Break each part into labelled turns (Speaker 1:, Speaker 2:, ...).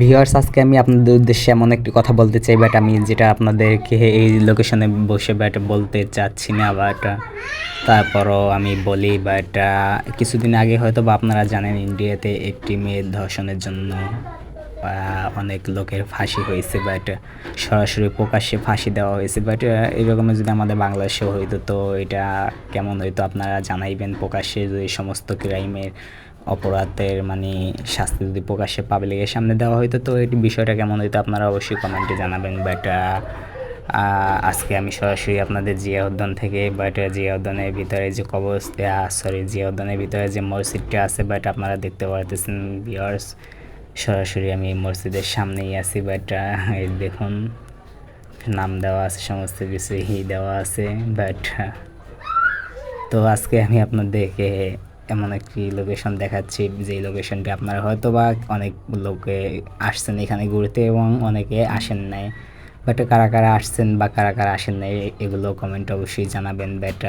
Speaker 1: Viewers, আজকে আমি আপনাদের উদ্দেশ্যে এমন একটি কথা বলতে চাই, বাট আমি যেটা আপনাদেরকে এই লোকেশনে বসে বাট বলতে চাচ্ছি না, বাট তারপরও আমি বলি। বাট কিছুদিন আগে হয়তো বা আপনারা জানেন, ইন্ডিয়াতে একটি মেয়ের ধর্ষণের জন্য অনেক লোকের ফাঁসি হয়েছে, বাট সরাসরি প্রকাশ্যে ফাঁসি দেওয়া হয়েছে। বাট এরকমের যদি আমাদের বাংলাদেশেও হইতো তো এটা কেমন হইতো আপনারা জানাইবেন। প্রকাশ্যে যদি সমস্ত ক্রাইমের অপরাধের মানে শাস্তি যদি প্রকাশ্যে পাবলিকের সামনে দেওয়া হইতো তো এটি বিষয়টা কেমন হইতো আপনারা অবশ্যই কমেন্টে জানাবেন। বাট আজকে আমি সরাসরি আপনাদের জিয়া উদ্যান থেকে, বাট জিয়া উদ্যানের ভিতরে যে জিয়া উদ্যানের ভিতরে যে মসজিদটা আছে, বাট আপনারা দেখতে পারতেছেন ভিউয়ার্স, সরাসরি আমি মসজিদের সামনেই আছি। বাট এই দেখুন, নাম দেওয়া আছে, সমস্ত কিছুই দেওয়া আছে। বাট তো আজকে আমি আপনাদেরকে এমন একটি লোকেশন দেখাচ্ছি, যেই লোকেশনটি আপনারা হয়তো বা অনেক লোকে আসছেন এখানে ঘুরতে এবং অনেকে আসেন নাই। বাট কারা কারা আসছেন বা কারা কারা আসেন নাই এগুলো কমেন্ট অবশ্যই জানাবেন। বাট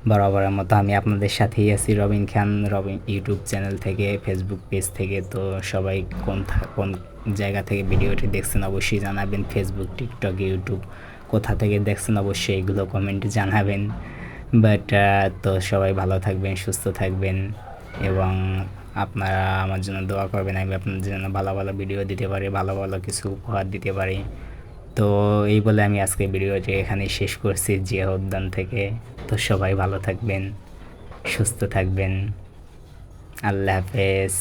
Speaker 1: বরাবরের মতো আমি আপনাদের সাথেই আছি, রবিন খান, রবিন ইউটিউব চ্যানেল থেকে, ফেসবুক পেজ থেকে। তো সবাই কোন জায়গা থেকে ভিডিওটি দেখছেন অবশ্যই জানাবেন। ফেসবুক, টিকটক, ইউটিউব কোথা থেকে দেখছেন অবশ্যই এগুলো কমেন্টে জানাবেন। বাট তো সবাই ভালো থাকবেন, সুস্থ থাকবেন এবং আপনারা আমার জন্য দোয়া করবেন, আমি আপনাদের জন্য ভালো ভালো ভিডিও দিতে পারি, ভালো ভালো কিছু উপহার দিতে পারি। তো এই বলে আমি আজকে ভিডিওটি এখানেই শেষ করছি জিয়া উদ্যান থেকে। তো সবাই ভালো থাকবেন, সুস্থ থাকবেন। আল্লাহ হাফেজ।